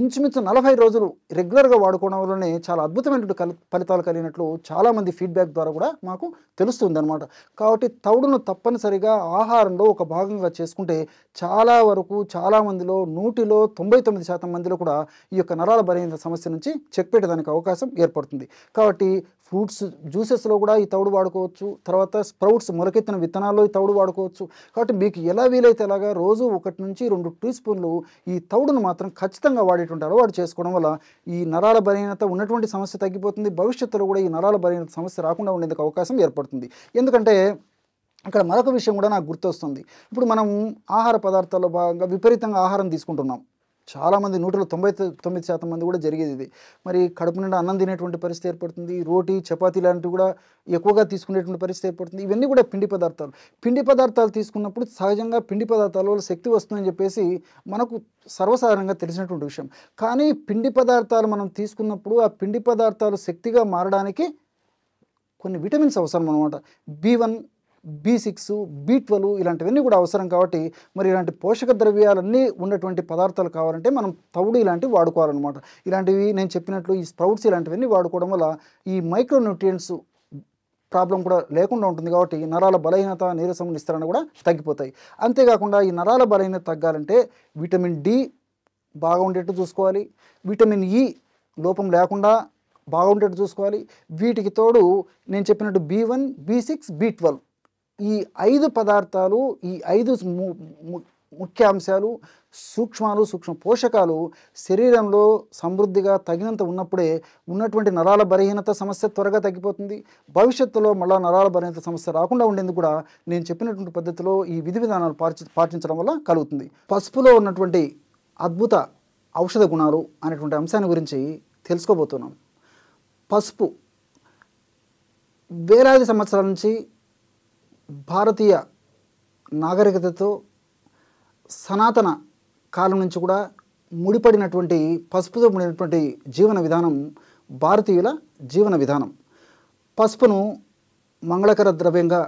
ఇంచుమించు 40 రోజులు రెగ్యులర్గా వాడుకోవడం వల్లనే చాలా అద్భుతమైనటువంటి ఫలితాలు కలిగినట్లు చాలామంది ఫీడ్బ్యాక్ ద్వారా కూడా మాకు తెలుస్తుంది అనమాట. కాబట్టి తవుడును తప్పనిసరిగా ఆహారంలో ఒక భాగంగా చేసుకుంటే చాలా వరకు చాలామందిలో 100లో 99% మందిలో కూడా ఈ యొక్క నరాల బలహీనత సమస్య నుంచి చెక్ పెట్టడానికి అవకాశం ఏర్పడుతుంది. కాబట్టి ఫ్రూట్స్ జ్యూసెస్లో కూడా ఈ తవుడు వాడుకోవచ్చు. తర్వాత స్ప్రౌట్స్, మొలకెత్తిన విత్తనాల్లో ఈ తవుడు వాడుకోవచ్చు. కాబట్టి మీకు ఎలా వీలైతే అలాగా రోజు 1 నుంచి 2 టీ స్పూన్లు ఈ తవుడును మాత్రం ఖచ్చితంగా వాడేటువంటి అలవాటు చేసుకోవడం వల్ల ఈ నరాల బలహీనత ఉన్నటువంటి సమస్య తగ్గిపోతుంది. భవిష్యత్తులో కూడా ఈ నరాల బలహీనత సమస్య రాకుండా ఉండేందుకు అవకాశం ఏర్పడుతుంది. ఎందుకంటే ఇక్కడ మరొక విషయం కూడా నాకు గుర్తొస్తుంది. ఇప్పుడు మనం ఆహార పదార్థాల్లో భాగంగా విపరీతంగా ఆహారం తీసుకుంటున్నాం. చాలామంది 100లో 99% మంది కూడా జరిగేది ఇది. మరి కడుపు నిండా అన్నం తినేటువంటి పరిస్థితి ఏర్పడుతుంది. రోటీ, చపాతీ లాంటివి కూడా ఎక్కువగా తీసుకునేటువంటి పరిస్థితి ఏర్పడుతుంది. ఇవన్నీ కూడా పిండి పదార్థాలు. పిండి పదార్థాలు తీసుకున్నప్పుడు సహజంగా పిండి పదార్థాల వల్ల శక్తి వస్తుందని చెప్పేసి మనకు సర్వసాధారణంగా తెలిసినటువంటి విషయం. కానీ పిండి పదార్థాలు మనం తీసుకున్నప్పుడు ఆ పిండి పదార్థాలు శక్తిగా మారడానికి కొన్ని విటమిన్స్ అవసరం అన్నమాట. B1, B6, B12 ఇలాంటివన్నీ కూడా అవసరం. కాబట్టి మరి ఇలాంటి పోషక ద్రవ్యాలన్నీ ఉన్నటువంటి పదార్థాలు కావాలంటే మనం తవుడు ఇలాంటివి వాడుకోవాలన్నమాట. ఇలాంటివి నేను చెప్పినట్లు ఈ స్ప్రౌట్స్ ఇలాంటివన్నీ వాడుకోవడం వల్ల ఈ మైక్రోన్యూట్రియంట్స్ ప్రాబ్లం కూడా లేకుండా ఉంటుంది. కాబట్టి నరాల బలహీనత, నీరసం, నిస్సరణ కూడా తగ్గిపోతాయి. అంతేకాకుండా ఈ నరాల బలహీనత తగ్గాలంటే విటమిన్ D బాగా ఉండేట్టు చూసుకోవాలి, విటమిన్ E లోపం లేకుండా బాగా ఉండేట్టు చూసుకోవాలి. వీటికి తోడు నేను చెప్పినట్టు B1, B6, B12 ఈ 5 పదార్థాలు, ఈ 5 ముఖ్య అంశాలు, సూక్ష్మ పోషకాలు శరీరంలో సమృద్ధిగా తగినంత ఉన్నప్పుడే ఉన్నటువంటి నరాల బలహీనత సమస్య త్వరగా తగ్గిపోతుంది. భవిష్యత్తులో మళ్ళీ నరాల బలహీనత సమస్య రాకుండా ఉండేందుకు కూడా నేను చెప్పినటువంటి పద్ధతిలో ఈ విధి విధానాలు పాటించడం వల్ల కలుగుతుంది. పసుపులో ఉన్నటువంటి అద్భుత ఔషధ గుణాలు అనేటువంటి అంశాన్ని గురించి తెలుసుకోబోతున్నాం. పసుపు వేలాది సంవత్సరాల నుంచి భారతీయ నాగరికతతో సనాతన కాలం నుంచి కూడా ముడిపడినటువంటి పసుపుతో ముడినటువంటి జీవన విధానం భారతీయుల జీవన విధానం. పసుపును మంగళకర ద్రవ్యంగా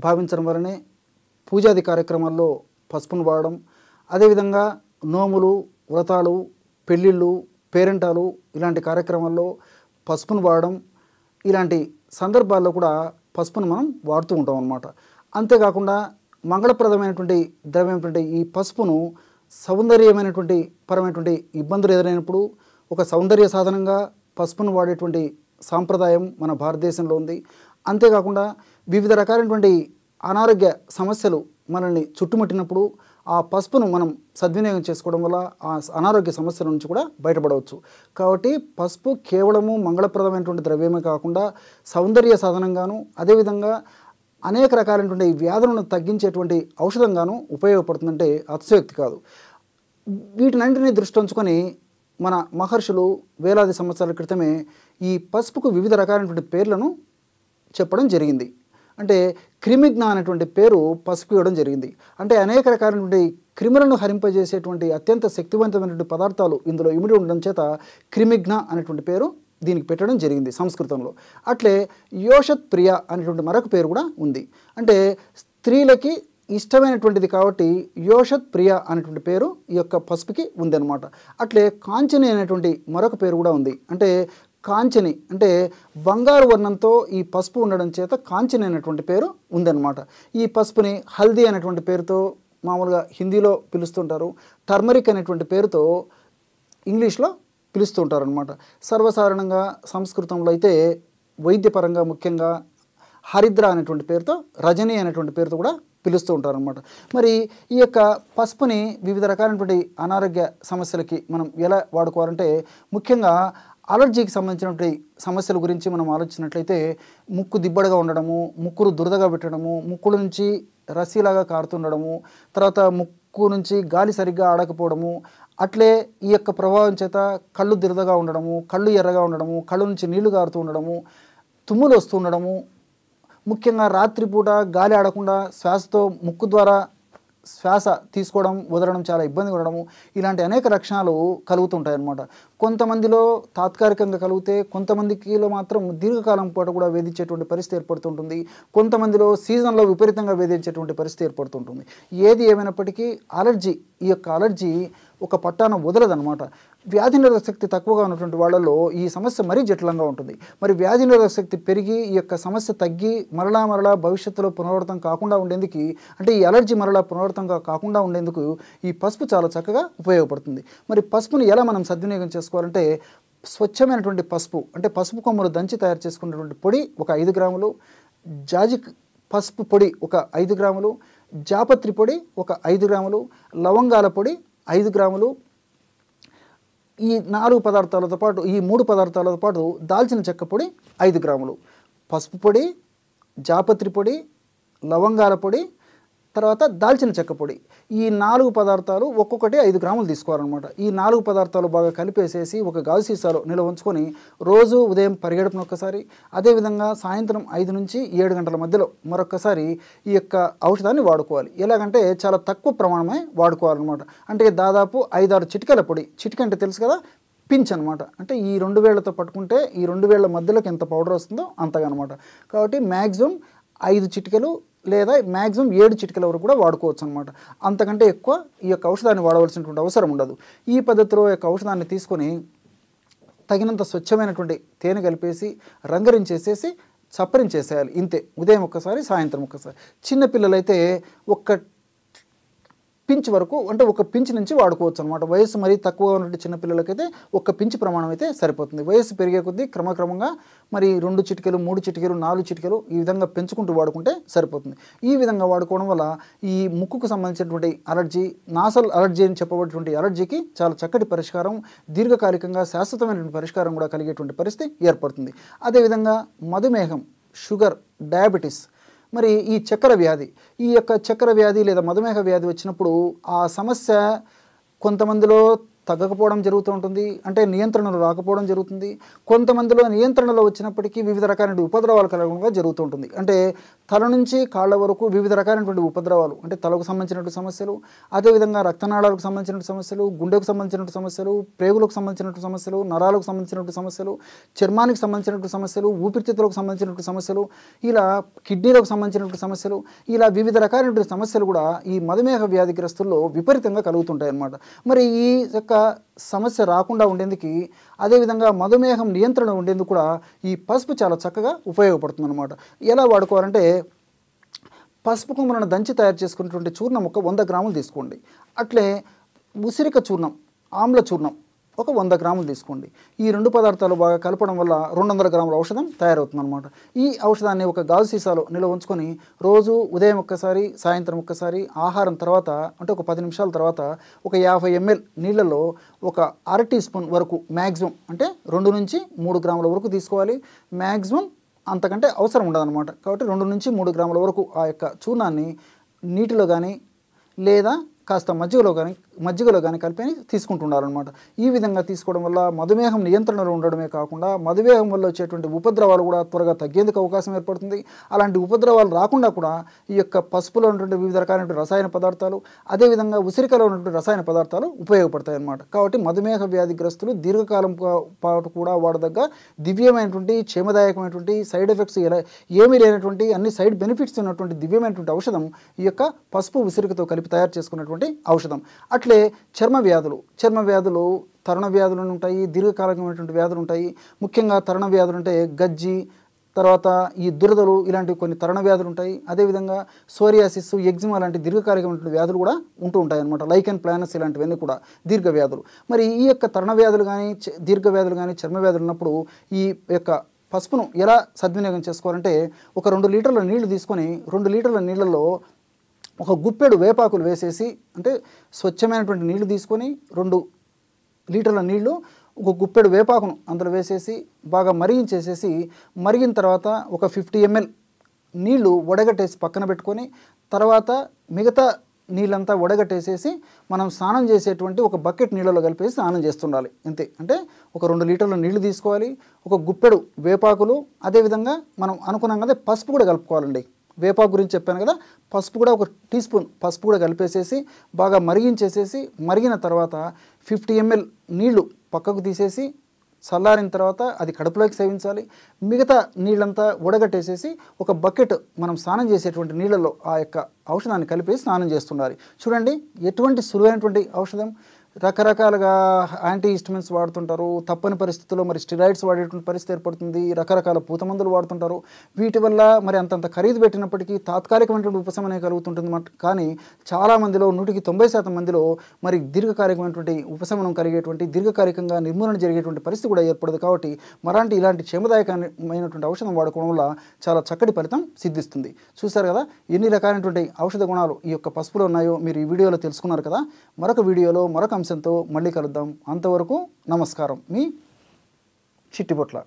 భావించడం వలనే పూజాది కార్యక్రమాల్లో పసుపును వాడడం, అదేవిధంగా నోములు, వ్రతాలు, పెళ్ళిళ్ళు, పేరెంటాలు ఇలాంటి కార్యక్రమాల్లో పసుపును వాడడం, ఇలాంటి సందర్భాల్లో కూడా పసుపును మనం వాడుతూ ఉంటాం అన్నమాట. అంతేకాకుండా మంగళప్రదమైనటువంటి ద్రవ్యమైనటువంటి ఈ పసుపును సౌందర్యమైనటువంటి పరమైనటువంటి ఇబ్బందులు ఎదురైనప్పుడు ఒక సౌందర్య సాధనంగా పసుపును వాడేటువంటి సాంప్రదాయం మన భారతదేశంలో ఉంది. అంతేకాకుండా వివిధ రకాలైనటువంటి అనారోగ్య సమస్యలు మనల్ని చుట్టుముట్టినప్పుడు ఆ పసుపును మనం సద్వినియోగం చేసుకోవడం వల్ల ఆ అనారోగ్య సమస్యల నుంచి కూడా బయటపడవచ్చు. కాబట్టి పసుపు కేవలము మంగళప్రదమైనటువంటి ద్రవ్యమే కాకుండా సౌందర్య సాధనంగాను, అదేవిధంగా అనేక రకాలైనటువంటి వ్యాధులను తగ్గించేటువంటి ఔషధంగాను ఉపయోగపడుతుందంటే అతిశయోక్తి కాదు. వీటినన్నింటినీ దృష్టి ఉంచుకొని మన మహర్షులు వేలాది సంవత్సరాల క్రితమే ఈ పసుపుకు వివిధ రకాలైనటువంటి పేర్లను చెప్పడం జరిగింది. అంటే క్రిమిజ్ఞ అనేటువంటి పేరు పసుపు ఇవ్వడం జరిగింది. అంటే అనేక రకాలైనటువంటి క్రిములను హరింపజేసేటువంటి అత్యంత శక్తివంతమైనటువంటి పదార్థాలు ఇందులో ఇమిడి ఉండడం చేత క్రిమిజ్ఞ అనేటువంటి పేరు దీనికి పెట్టడం జరిగింది సంస్కృతంలో. అట్లే యోషత్ ప్రియ అనేటువంటి మరొక పేరు కూడా ఉంది. అంటే స్త్రీలకి ఇష్టమైనటువంటిది కాబట్టి యోషత్ ప్రియ అనేటువంటి పేరు ఈ యొక్క పసుపుకి ఉందన్నమాట. అట్లే కాంచని అనేటువంటి మరొక పేరు కూడా ఉంది. అంటే కాంచని అంటే బంగారు వర్ణంతో ఈ పసుపు ఉండడం చేత కాంచని అనేటువంటి పేరు ఉందన్నమాట. ఈ పసుపుని హల్దీ అనేటువంటి పేరుతో మామూలుగా హిందీలో పిలుస్తుంటారు, టర్మరిక్ అనేటువంటి పేరుతో ఇంగ్లీష్లో పిలుస్తుంటారు అనమాట. సర్వసాధారణంగా సంస్కృతంలో అయితే వైద్యపరంగా ముఖ్యంగా హరిద్ర అనేటువంటి పేరుతో, రజని అనేటువంటి పేరుతో కూడా పిలుస్తూ ఉంటారనమాట. మరి ఈ యొక్క పసుపుని వివిధ రకాలైనటువంటి అనారోగ్య సమస్యలకి మనం ఎలా వాడుకోవాలంటే ముఖ్యంగా అలర్జీకి సంబంధించినటువంటి సమస్యల గురించి మనం ఆలోచించినట్లయితే ముక్కు దిబ్బడగా ఉండడము, ముక్కులు దురదగా పెట్టడము, ముక్కుల నుంచి రసీలాగా కారుతుండడము, తర్వాత ముక్కు నుంచి గాలి సరిగ్గా ఆడకపోవడము, అట్లే ఈ యొక్క ప్రభావం చేత కళ్ళు దురదగా ఉండడము, కళ్ళు ఎర్రగా ఉండడము, కళ్ళు నుంచి నీళ్లు కారుతూ ఉండడము, తుమ్ములు వస్తూ ఉండడము, ముఖ్యంగా రాత్రిపూట గాలి ఆడకుండా శ్వాసతో ముక్కు ద్వారా శ్వాస తీసుకోవడం వదలడం చాలా ఇబ్బంది ఉండడము, ఇలాంటి అనేక లక్షణాలు కలుగుతుంటాయి అన్నమాట. కొంతమందిలో తాత్కాలికంగా కలిగితే కొంతమందికిలో మాత్రం దీర్ఘకాలం పాటు కూడా వేధించేటువంటి పరిస్థితి ఏర్పడుతుంటుంది. కొంతమందిలో సీజన్లో విపరీతంగా వేధించేటువంటి పరిస్థితి ఏర్పడుతుంటుంది. ఏది ఏమైనప్పటికీ అలర్జీ, ఈ యొక్క అలర్జీ ఒక పట్టాన వదలదనమాట. వ్యాధి నిరోధక శక్తి తక్కువగా ఉన్నటువంటి వాళ్ళలో ఈ సమస్య మరీ జటిలంగా ఉంటుంది. మరి వ్యాధి నిరోధక శక్తి పెరిగి ఈ యొక్క సమస్య తగ్గి మరలా భవిష్యత్తులో పునరావృతం కాకుండా ఉండేందుకు, అంటే ఈ అలర్జీ మరలా పునరావృతంగా కాకుండా ఉండేందుకు ఈ పసుపు చాలా చక్కగా ఉపయోగపడుతుంది. మరి పసుపుని ఎలా మనం సద్వినియోగం చేసుకోవాలంటే స్వచ్ఛమైనటువంటి పసుపు, అంటే పసుపు కొమ్మలు దంచి తయారు చేసుకున్నటువంటి పొడి ఒక 5 గ్రాములు, జాజిక్ పసుపు పొడి ఒక 5 గ్రాములు, జాపత్రి పొడి ఒక 5 గ్రాములు, లవంగాల పొడి 5 గ్రాములు, ఈ 4 పదార్థాలతో పాటు ఈ 3 పదార్థాలతో పాటు దాల్చిన చెక్క పొడి 5 గ్రాములు, పసుపు పొడి, జాపత్రి పొడి, లవంగాల పొడి, తర్వాత దాల్చిన చెక్క పొడి, ఈ 4 పదార్థాలు ఒక్కొక్కటి 5 గ్రాములు తీసుకోవాలన్నమాట. ఈ 4 పదార్థాలు బాగా కలిపేసేసి ఒక గాజు సీసాలో నిల్వ ఉంచుకొని రోజు ఉదయం పరిగెడుపున ఒక్కసారి, అదేవిధంగా సాయంత్రం 5 నుంచి 7 గంటల మధ్యలో మరొకసారి ఈ యొక్క ఔషధాన్ని వాడుకోవాలి. ఎలాగంటే చాలా తక్కువ ప్రమాణమే వాడుకోవాలన్నమాట. అంటే దాదాపు 5-6 చిటికెల పొడి, చిటిక అంటే తెలుసు కదా, పించ్ అనమాట. అంటే ఈ 2 వేళ్లతో పట్టుకుంటే ఈ 2 వేళ్ల మధ్యలోకి ఎంత పౌడర్ వస్తుందో అంతగా అనమాట. కాబట్టి మ్యాక్సిమం 5 చిటికెలు లేదా మ్యాక్సిమం 7 చిటికెల వరకు కూడా వాడుకోవచ్చు అనమాట. అంతకంటే ఎక్కువ ఈ యొక్క ఔషధాన్ని వాడవలసినటువంటి అవసరం ఉండదు. ఈ పద్ధతిలో యొక్క ఔషధాన్ని తీసుకొని తగినంత స్వచ్ఛమైనటువంటి తేనె కలిపేసి రంగరించేసేసి చప్పరించేసేయాలి. ఇంతే. ఉదయం ఒక్కసారి, సాయంత్రం ఒక్కసారి. చిన్నపిల్లలైతే ఒక్క పించ్ వరకు, అంటే ఒక పించ్ నుంచి వాడుకోవచ్చు అనమాట. వయసు మరీ తక్కువగా ఉన్నటువంటి చిన్నపిల్లలకైతే ఒక పించ్ ప్రమాణం అయితే సరిపోతుంది. వయసు పెరిగే కొద్దీ క్రమక్రమంగా మరి 2 చిటికెలు, 3 చిటికెలు, 4 చిటికెలు ఈ విధంగా పెంచుకుంటూ వాడుకుంటే సరిపోతుంది. ఈ విధంగా వాడుకోవడం వల్ల ఈ ముక్కుకు సంబంధించినటువంటి అలర్జీ, నాసల్ అలర్జీ అని చెప్పబడినటువంటి అలర్జీకి చాలా చక్కటి పరిష్కారం, దీర్ఘకాలికంగా శాశ్వతమైనటువంటి పరిష్కారం కూడా కలిగేటువంటి పరిస్థితి ఏర్పడుతుంది. అదేవిధంగా మధుమేహం, షుగర్, డయాబెటీస్, మరి ఈ చక్కెర వ్యాధి, ఈ యొక్క చక్కెర వ్యాధి లేదా మధుమేహ వ్యాధి వచ్చినప్పుడు ఆ సమస్య కొంతమందిలో తగ్గకపోవడం జరుగుతూ ఉంటుంది, అంటే నియంత్రణలు రాకపోవడం జరుగుతుంది. కొంతమందిలో నియంత్రణలో వచ్చినప్పటికీ వివిధ రకాలైన ఉపద్రవాలు కలగడం జరుగుతూ ఉంటుంది. అంటే తల నుంచి కాళ్ళ వరకు వివిధ రకాలైనటువంటి ఉపద్రవాలు, అంటే తలకు సంబంధించినటువంటి సమస్యలు, అదేవిధంగా రక్తనాళాలకు సంబంధించినటువంటి సమస్యలు, గుండెకు సంబంధించినటువంటి సమస్యలు, ప్రేగులకు సంబంధించినటువంటి సమస్యలు, నరాలకు సంబంధించినటువంటి సమస్యలు, చర్మానికి సంబంధించినటువంటి సమస్యలు, ఊపిరితిత్తులకు సంబంధించినటువంటి సమస్యలు, ఇలా కిడ్నీలకు సంబంధించినటువంటి సమస్యలు, ఇలా వివిధ రకాలైనటువంటి సమస్యలు కూడా ఈ మధుమేహ వ్యాధిగ్రస్తుల్లో విపరీతంగా కలుగుతుంటాయి అన్నమాట. మరి ఈ యొక్క సమస్య రాకుండా ఉండేందుకు, అదేవిధంగా మధుమేహం నియంత్రణ ఉండేందుకు కూడా ఈ పసుపు చాలా చక్కగా ఉపయోగపడుతుంది అన్నమాట. ఎలా వాడుకోవాలంటే, పసుపు కొమ్మలను దంచి తయారు చేసుకున్నటువంటి చూర్ణం ఒక 100 గ్రాములు తీసుకోండి. అట్లే ఉసిరిక చూర్ణం, ఆమ్ల చూర్ణం ఒక 100 గ్రాములు తీసుకోండి. ఈ 2 పదార్థాలు బాగా కలపడం వల్ల 200 గ్రాముల ఔషధం తయారవుతుంది అనమాట. ఈ ఔషధాన్ని ఒక గాజు సీసాలో నిల్వ ఉంచుకొని రోజు ఉదయం ఒక్కసారి, సాయంత్రం ఒక్కసారి, ఆహారం తర్వాత అంటే ఒక 10 నిమిషాల తర్వాత ఒక 50 ml నీళ్ళలో ఒక అర టీ స్పూన్ వరకు మ్యాక్సిమం, అంటే 2 నుంచి 3 గ్రాముల వరకు తీసుకోవాలి. మ్యాక్సిమం అంతకంటే అవసరం ఉండదన్నమాట. కాబట్టి 2 నుంచి 3 గ్రాముల వరకు ఆ యొక్క చూర్ణాన్ని నీటిలో కానీ లేదా కాస్త మజ్జిగలో కానీ కలిపి తీసుకుంటున్నారనమాట. ఈ విధంగా తీసుకోవడం వల్ల మధుమేహం నియంత్రణలో ఉండడమే కాకుండా మధుమేహం వల్ల వచ్చేటువంటి ఉపద్రవాలు కూడా త్వరగా తగ్గేందుకు అవకాశం ఏర్పడుతుంది. అలాంటి ఉపద్రవాలు రాకుండా కూడా ఈ యొక్క పసుపులో ఉన్నటువంటి వివిధ రకాలైన రసాయన పదార్థాలు, అదేవిధంగా ఉసిరికలో ఉన్నటువంటి రసాయన పదార్థాలు ఉపయోగపడతాయి అన్నమాట. కాబట్టి మధుమేహ వ్యాధిగ్రస్తులు దీర్ఘకాలం పాటు కూడా వాడదగ్గ దివ్యమైనటువంటి, క్షేమదాయకమైనటువంటి, సైడ్ ఎఫెక్ట్స్ ఏమీ లేనటువంటి, అన్ని సైడ్ బెనిఫిట్స్ ఉన్నటువంటి దివ్యమైనటువంటి ఔషధం ఈ యొక్క పసుపు ఉసిరికతో కలిపి తయారు చేసుకున్నటువంటి ఔషధం. అట్లే చర్మ వ్యాధులు తరుణ వ్యాధులు ఉంటాయి, దీర్ఘకాలికమైనటువంటి వ్యాధులు ఉంటాయి. ముఖ్యంగా తరుణ వ్యాధులు అంటే గజ్జి, తర్వాత ఈ దురదలు, ఇలాంటి కొన్ని తరుణ వ్యాధులు ఉంటాయి. అదేవిధంగా సోరియాసిస్, ఎగ్జిమా లాంటి దీర్ఘకాలికమైనటువంటి వ్యాధులు కూడా ఉంటూ ఉంటాయి అన్నమాట. లైకెన్ ప్లానస్ ఇలాంటివన్నీ కూడా దీర్ఘ వ్యాధులు. మరి ఈ యొక్క తరుణ వ్యాధులు కానీ, దీర్ఘ వ్యాధులు కానీ, చర్మ వ్యాధులు ఉన్నప్పుడు ఈ యొక్క పసుపును ఎలా సద్వినియోగం చేసుకోవాలంటే, ఒక 2 లీటర్ల నీళ్లు తీసుకొని 2 లీటర్ల నీళ్ళల్లో ఒక గుప్పెడు వేపాకులు వేసేసి, అంటే స్వచ్ఛమైనటువంటి నీళ్లు తీసుకొని 2 లీటర్ల నీళ్లు ఒక గుప్పెడు వేపాకును అందులో వేసేసి బాగా మరిగించేసేసి, మరిగిన తర్వాత ఒక 50 ml నీళ్లు వడగట్టేసి పక్కన పెట్టుకొని, తర్వాత మిగతా నీళ్ళంతా వడగట్టేసేసి మనం స్నానం చేసేటువంటి ఒక బకెట్ నీళ్ళలో కలిపేసి స్నానం చేస్తుండాలి. అంతే. అంటే ఒక 2 లీటర్ల నీళ్లు తీసుకోవాలి, ఒక గుప్పెడు వేపాకులు, అదేవిధంగా మనం అనుకున్నాం కదా పసుపు కూడా కలుపుకోవాలండి. వేపాకు గురించి చెప్పాను కదా, పసుపు కూడా ఒక టీ స్పూన్ పసుపు కూడా కలిపేసేసి బాగా మరిగించేసేసి, మరిగిన తర్వాత 50 ml నీళ్లు పక్కకు తీసేసి చల్లారిన తర్వాత అది కడుపులోకి సేవించాలి. మిగతా నీళ్ళంతా ఉడగట్టేసేసి ఒక బకెట్ మనం స్నానం చేసేటువంటి నీళ్ళలో ఆ యొక్క ఔషధాన్ని కలిపేసి స్నానం చేస్తుండాలి. చూడండి ఎటువంటి సులువైనటువంటి ఔషధం. రకరకాలుగా యాంటీ హిస్టమిన్స్ వాడుతుంటారు, తప్పని పరిస్థితుల్లో మరి స్టిరాయిడ్స్ వాడేటువంటి పరిస్థితి ఏర్పడుతుంది, రకరకాల పూత మందులు వాడుతుంటారు. వీటి వల్ల మరి అంతంత ఖరీదు పెట్టినప్పటికీ తాత్కాలికమైనటువంటి ఉపశమనం కలుగుతుంటుంది. కానీ చాలామందిలో 190% మందిలో మరి దీర్ఘకాలికమైనటువంటి ఉపశమనం కలిగేటువంటి, దీర్ఘకాలికంగా నిర్మూలన జరిగేటువంటి పరిస్థితి కూడా ఏర్పడదు. కాబట్టి ఇలాంటి క్షేమదాయకమైనటువంటి ఔషధం వాడుకోవడం వల్ల చాలా చక్కటి ఫలితం సిద్ధిస్తుంది. చూశారు కదా ఎన్ని రకాలైనటువంటి ఔషధ గుణాలు ఈ యొక్క పసుపులో ఉన్నాయో మీరు ఈ వీడియోలో తెలుసుకున్నారు కదా. మరొక వీడియోలో మరొక అంశంతో మళ్ళీ కలుద్దాం. అంతవరకు నమస్కారం. మీ చిట్టిబొట్ల.